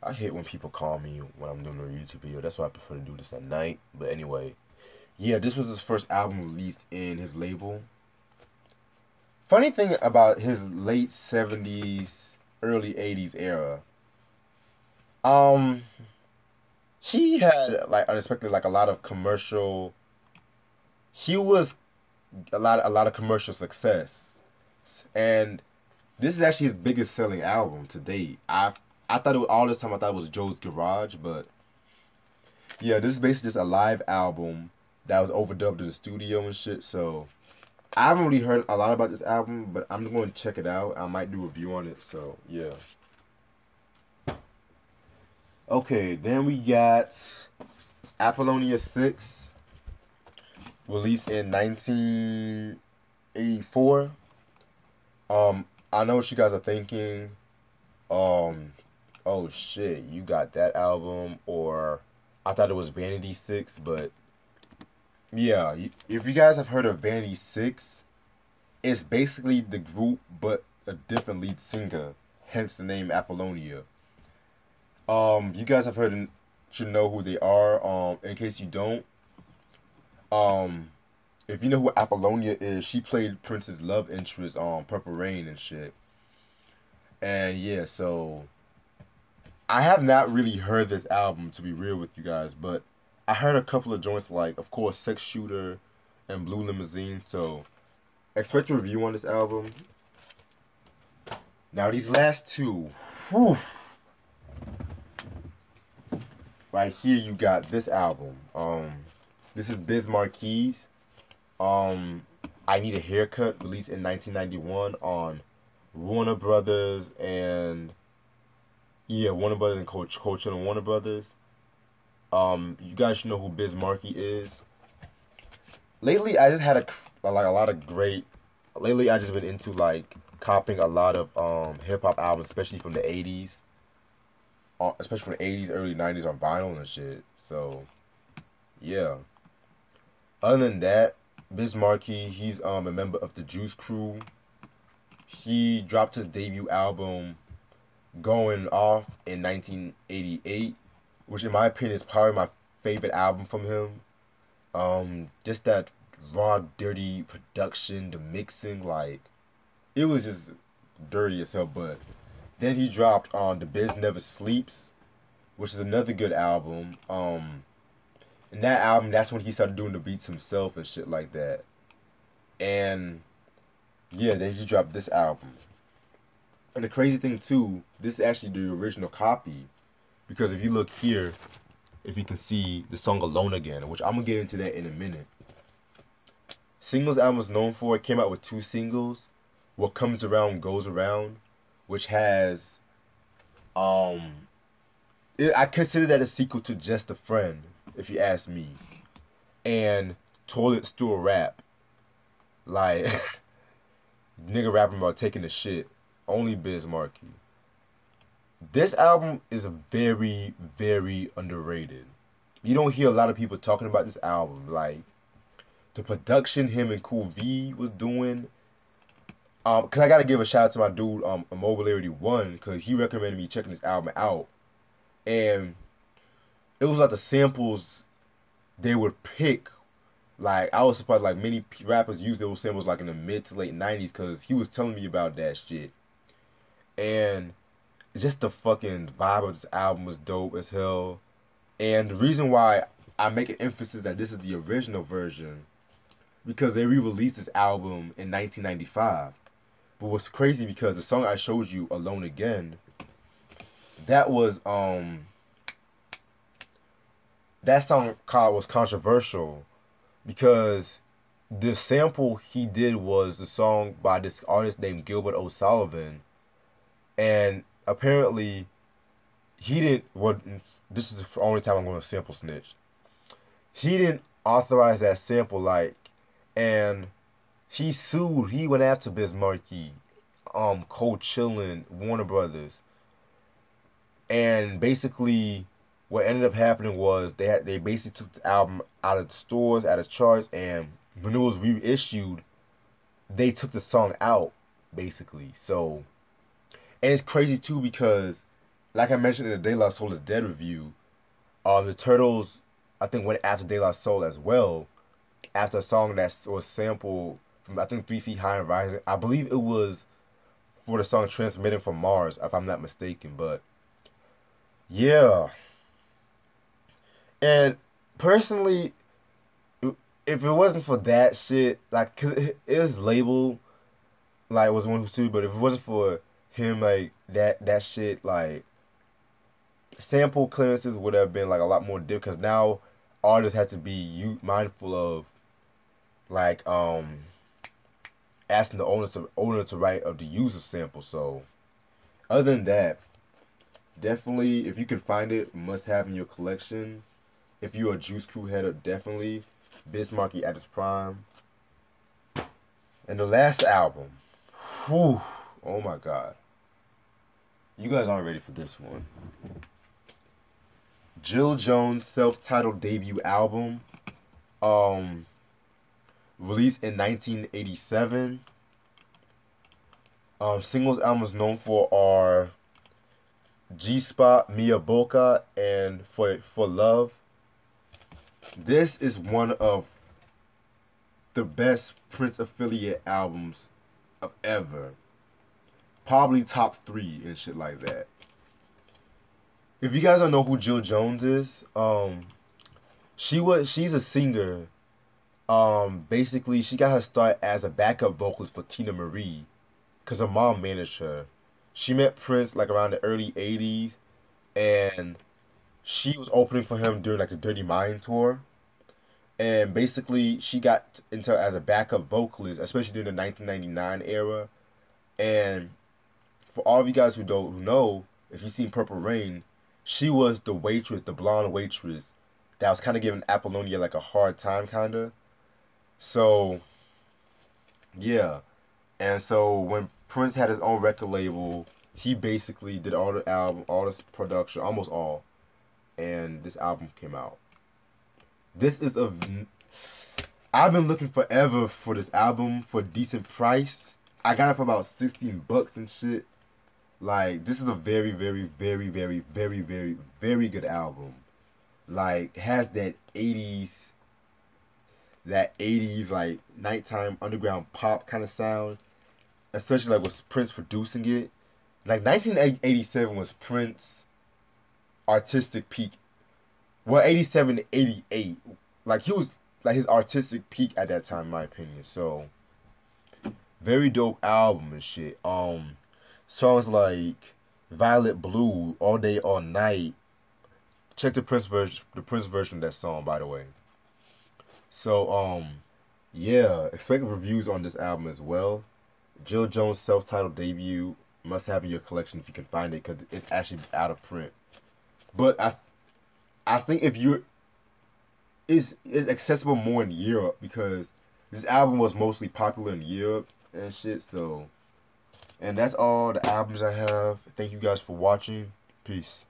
I hate when people call me when I'm doing a YouTube video. That's why I prefer to do this at night. But anyway, yeah, this was his first album released in his label. Funny thing about his late 70s, early 80s era, um, he had like unexpected like a lot of commercial. He was a lot of commercial success, and this is actually his biggest selling album to date. I thought all this time I thought it was Joe's Garage, but yeah, this is basically just a live album that was overdubbed in the studio and shit. So I haven't really heard a lot about this album, but I'm going to check it out. I might do a review on it. So yeah. Okay, then we got Apollonia 6, released in 1984. I know what you guys are thinking. Um, oh shit, you got that album, or I thought it was Vanity 6, but yeah, if you guys have heard of Vanity 6, it's basically the group, but a different lead singer, hence the name Apollonia. You guys have heard, should know who they are. In case you don't, um, if you know who Apollonia is, she played Prince's love interest on Purple Rain and shit. And yeah, so I have not really heard this album to be real with you guys, but I heard a couple of joints like, of course, Sex Shooter and Blue Limousine. So expect a review on this album. Now these last two, whew, right here you got this album. This is Biz Marquis. Um, I Need a Haircut, released in 1991 on Warner Brothers and yeah, Warner Brothers and Coach and Warner Brothers. You guys should know who Biz Markie is. Lately, I just had like a lot of great. Lately, I just been into like copying a lot of hip hop albums, especially from the '80s, especially from the '80s, early '90s on vinyl and shit. So yeah. Other than that, Biz Markie, he's a member of the Juice Crew. He dropped his debut album Going Off in 1988, which in my opinion is probably my favorite album from him. Just that raw, dirty production, the mixing, like it was just dirty as hell. But then he dropped on The Biz Never Sleeps, which is another good album. In that album, that's when he started doing the beats himself and shit like that. And yeah, then he dropped this album. And the crazy thing too, this is actually the original copy, because if you look here, if you can see the song Alone Again, which I'm gonna get into that in a minute. Singles album is known for, it came out with two singles. What Comes Around Goes Around, which has I consider that a sequel to Just a Friend, if you ask me. And Toilet Stool Rap. Like nigga rapping about taking a shit. Only Biz Markie. This album is very, very underrated. You don't hear a lot of people talking about this album. Like, the production him and Cool V was doing. Cause I gotta give a shout out to my dude, Immobilarity One, cause he recommended me checking this album out. And it was like the samples they would pick. Like, I was surprised like many rappers used those samples like in the mid to late 90s, cause he was telling me about that shit. And just the fucking vibe of this album was dope as hell. And the reason why I make an emphasis that this is the original version, because they re-released this album in 1995. But what's crazy, because the song I showed you, Alone Again, that was that song was controversial, because the sample he did was the song by this artist named Gilbert O'Sullivan. And apparently he didn't, well, this is the only time I'm going to sample snitch. He didn't authorize that sample, like, and he sued. He went after Biz Markie, Cold Chillin', Warner Brothers, and basically what ended up happening was they basically took the album out of the stores, out of charts, and when it was reissued, they took the song out basically. So, and it's crazy too, because like I mentioned in the De La Soul is Dead review, the Turtles, I think, went after De La Soul as well, after a song that was sampled from, I think, 3 Feet High and Rising. I believe it was for the song Transmitting from Mars, if I'm not mistaken. But yeah, and personally, if it wasn't for that shit, like, 'cause his label, like, was the one who sued, but if it wasn't for him, like, that shit, like, sample clearances would have been, like, a lot more difficult, because now artists have to be mindful of, like, asking the owner to write of the use of samples. So other than that, definitely, if you can find it, must have in your collection. If you're a Juice Crew header, definitely Biz Markie at its prime. And the last album, whew, oh my god, you guys aren't ready for this one. Jill Jones' self-titled debut album, um, released in 1987. Singles albums known for are G-Spot, Mia Boca, and For Love. This is one of the best Prince affiliate albums of ever. Probably top 3 and shit like that. If you guys don't know who Jill Jones is, she's a singer. Basically, she got her start as a backup vocalist for Tina Marie, cause her mom managed her. She met Prince like around the early '80s, and she was opening for him during like the Dirty Mind tour. And basically, she got into as a backup vocalist, especially during the 1999 era. And for all of you guys who don't know, if you've seen Purple Rain, she was the waitress, the blonde waitress that was kind of giving Apollonia like a hard time, kind of. So, yeah. And so when Prince had his own record label, he basically did all the album, all the production, almost all. And this album came out. This is a... I've been looking forever for this album for a decent price. I got it for about 16 bucks and shit. Like, this is a very, very, very, very, very, very, very good album. Like, has that 80s, like, nighttime underground pop kind of sound. Especially, like, with Prince producing it. Like, 1987 was Prince's artistic peak. Well, 87 to 88. Like, he was, like, his artistic peak at that time, in my opinion. So, very dope album and shit. Songs like Violet Blue, All Day, All Night. Check the Prince version of that song, by the way. So, yeah, expect reviews on this album as well. Jill Jones' self-titled debut, must have in your collection if you can find it, because it's actually out of print. But I think if it's accessible more in Europe, because this album was mostly popular in Europe and shit. So, and that's all the albums I have. Thank you guys for watching. Peace.